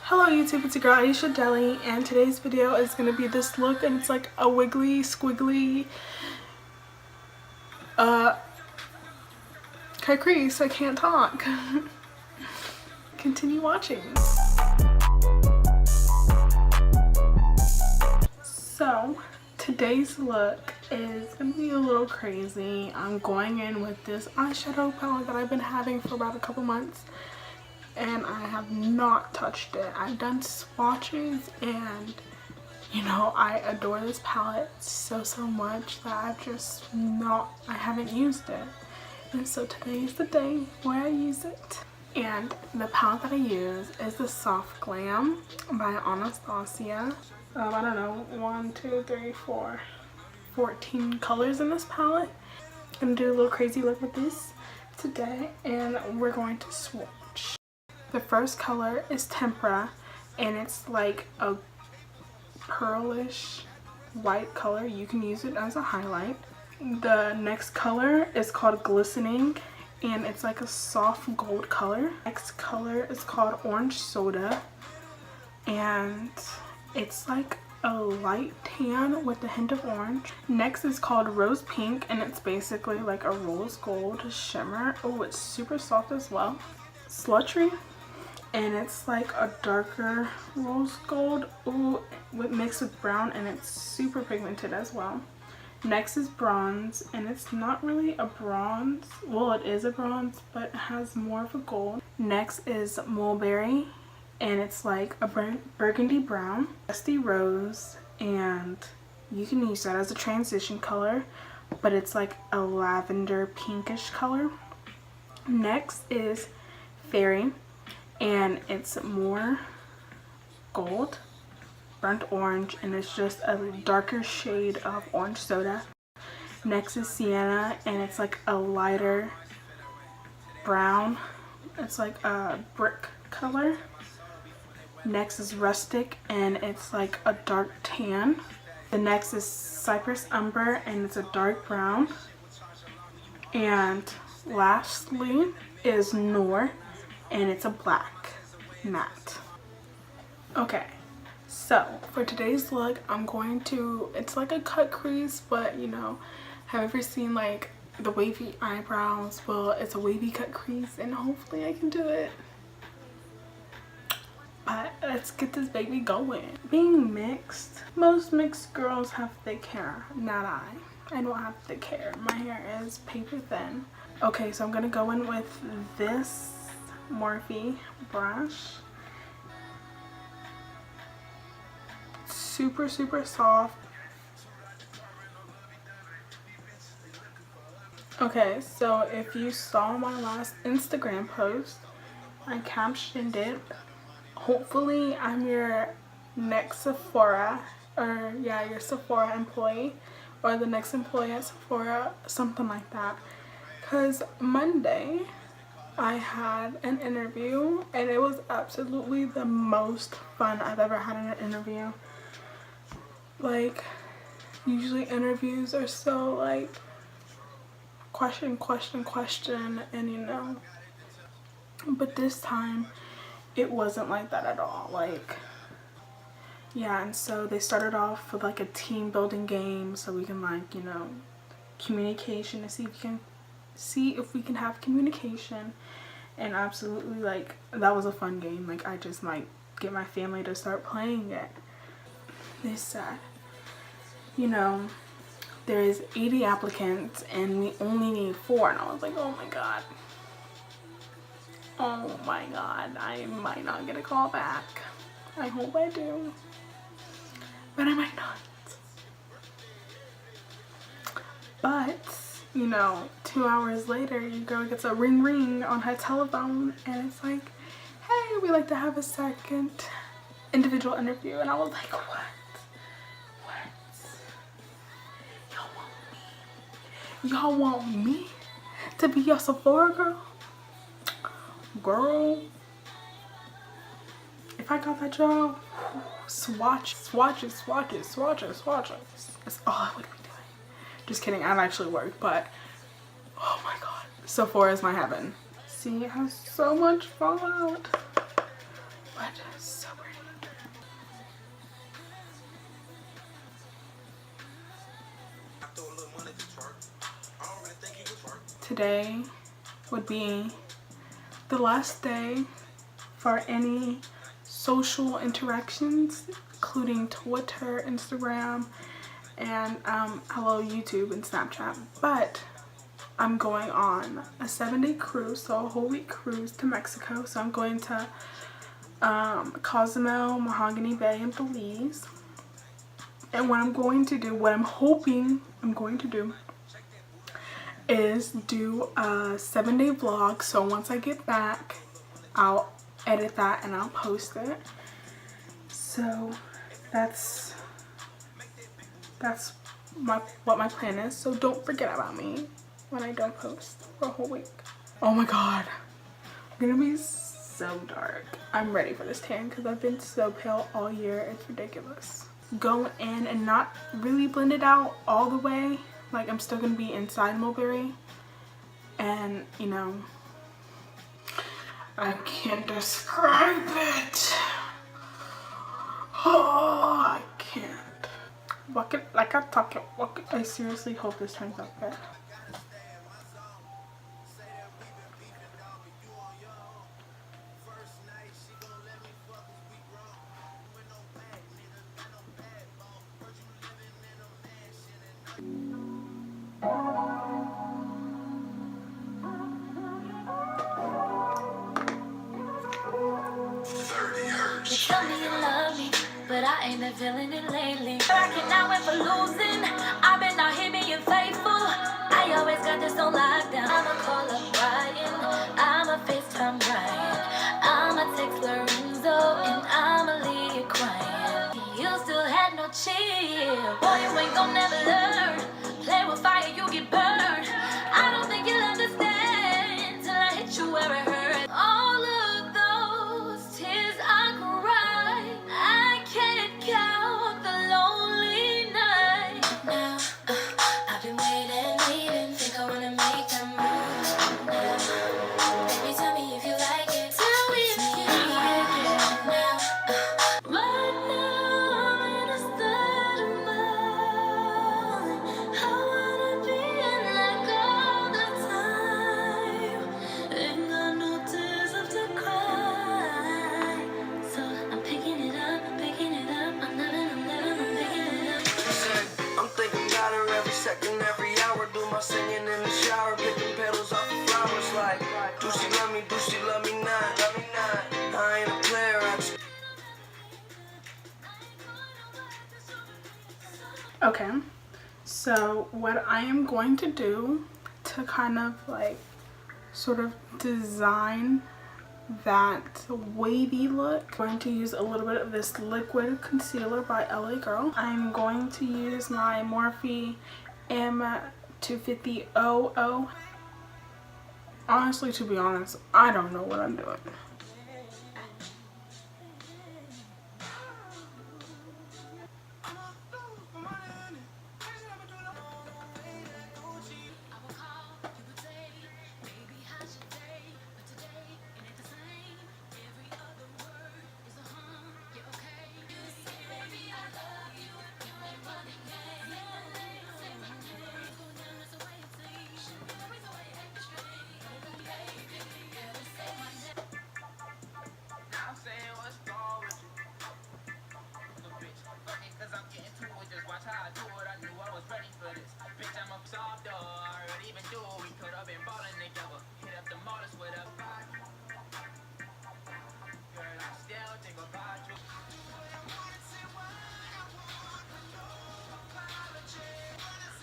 Hello YouTube, it's your girl Aisha Delley, and today's video is going to be this look, and it's like a wiggly, squiggly, crease. I can't talk. Continue watching. So, today's look is going to be a little crazy. I'm going in with this eyeshadow palette that I've been having for about a couple months. And I have not touched it. I've done swatches and you know, I adore this palette so much that I haven't used it. And so today is the day where I use it. And the palette that I use is the Soft Glam by Anastasia. I don't know, 1, 2, 3, 4, 14 colors in this palette. I'm gonna do a little crazy look with this today, and we're going to swatch. The first color is Tempera, and it's like a pearlish white color. You can use it as a highlight. The next color is called Glistening, and it's like a soft gold color. Next color is called Orange Soda, and it's like a light tan with a hint of orange. Next is called Rose Pink, and it's basically like a rose gold shimmer. Oh, it's super soft as well. Sultry, and it's like a darker rose gold, ooh, mixed with brown, and it's super pigmented as well. Next is Bronze, and it's not really a bronze, well, it is a bronze, but it has more of a gold. Next is Mulberry, and it's like a burgundy brown. Dusty Rose, and you can use that as a transition color, but it's like a lavender pinkish color. Next is Fairy, and it's more gold, burnt orange, and it's just a darker shade of Orange Soda. Next is Sienna, and it's like a lighter brown. It's like a brick color. Next is Rustic, and it's like a dark tan. The next is Cypress Umber, and it's a dark brown. And lastly is Noor, and it's a black matte. Okay, so for today's look, I'm going to, it's like a cut crease, but you know, have you ever seen like the wavy eyebrows? Well, it's a wavy cut crease, and hopefully I can do it. But let's get this baby going. Being mixed, most mixed girls have thick hair. Not I. I don't have thick hair. My hair is paper thin. Okay, so I'm gonna go in with this Morphe brush. Super soft. Okay, so if you saw my last Instagram post, I captioned it, hopefully I'm your next Sephora, or yeah, your Sephora employee, or the next employee at Sephora, something like that. Because Monday I had an interview, and it was absolutely the most fun I've ever had in an interview. Like, usually interviews are so like question, and you know, but this time it wasn't like that at all. Like, yeah, and so they started off with like a team building game, so we can, like, you know, communication, to see if we can have communication. And absolutely, like, that was a fun game. Like, I just might get my family to start playing it. They said, you know, there is 80 applicants and we only need 4, and I was like, oh my god, I might not get a call back. I hope I do, but I might not. But you know, 2 hours later, your girl gets a ring on her telephone, and it's like, hey, we like to have a second individual interview. And I was like, what? Y'all want me to be your Sephora girl? Girl, if I got that job, swatches. That's all I would be doing. Just kidding, I'd actually work, but oh my god, Sephora is my heaven. See, it has so much fallout, but so pretty. Today would be the last day for any social interactions, including Twitter, Instagram, and hello YouTube and Snapchat. But I'm going on a 7-day cruise, so a whole week cruise to Mexico. So I'm going to Cozumel, Mahogany Bay, and Belize. And what I'm going to do, what I'm hoping I'm going to do, is do a 7-day vlog. So once I get back, I'll edit that and I'll post it. So that's what my plan is. So don't forget about me when I don't post for a whole week. Oh my god, I'm gonna be so dark. I'm ready for this tan because I've been so pale all year. It's ridiculous. Go in and not really blend it out all the way. Like, I'm still gonna be inside Mulberry, and you know, I can't describe it. Oh, I can't. Walk it like I talk it. Walk it. I seriously hope this turns out good. You tell me you love me, but I ain't been feeling it lately. I cannot wait for losing. I've been out here being faithful. I always got this on lockdown. I'ma call up Ryan, I'ma FaceTime Ryan, I'ma text Lorenzo, and I'ma leave you crying. You still had no chill. Boy, you ain't gon' never learn. Play with fire, you get burned. I don't think you'll understand till I hit you where it hurt. All of those tears I cried, I can't count the lonely night. Now, I've been waiting, think I wanna make that move now. Baby, tell me if you like it. Tell me if you like it now. Right now, I'm in a state of mind. I wanna be in like all the time. Ain't got no tears left to cry. So I'm picking it up, I'm picking it up. I'm living, I'm picking it up. I'm thinking about her every second, every hour. Do my singing in the shower, picking petals off the flowers. Like, do she love me? Do she love me not? Love me not. I ain't a player. Okay, so what I am going to do to kind of like sort of design that wavy look, I'm going to use a little bit of this liquid concealer by LA Girl. I'm going to use my Morphe M250OO. Honestly, to be honest, I don't know what I'm doing.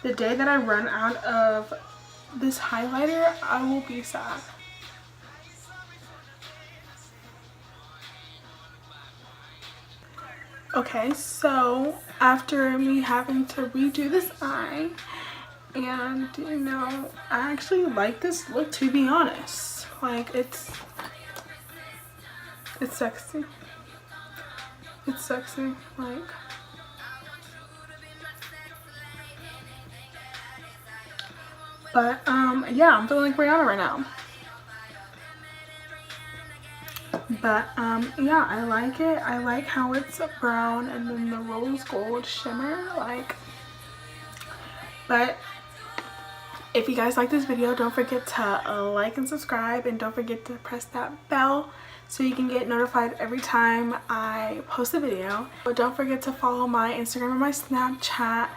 The day that I run out of this highlighter, I will be sad. Okay, so after me having to redo this eye, and you know, I actually like this look, to be honest. Like, it's sexy. It's sexy, like. But yeah, I'm feeling like Rihanna right now. But yeah, I like it. I like how it's brown and then the rose gold shimmer, like. But if you guys like this video, don't forget to like and subscribe, and don't forget to press that bell so you can get notified every time I post a video. But don't forget to follow my Instagram and my Snapchat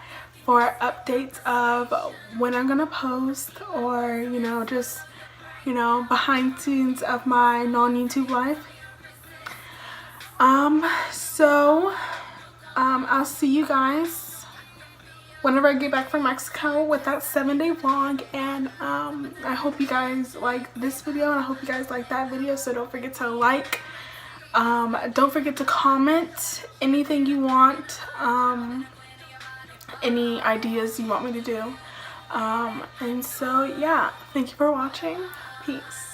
for updates of when I'm gonna post, or you know, just behind the scenes of my non-YouTube life. I'll see you guys whenever I get back from Mexico with that 7-day vlog, and I hope you guys like this video, and I hope you guys like that video. So don't forget to like, don't forget to comment anything you want, any ideas you want me to do, and so yeah, thank you for watching. Peace.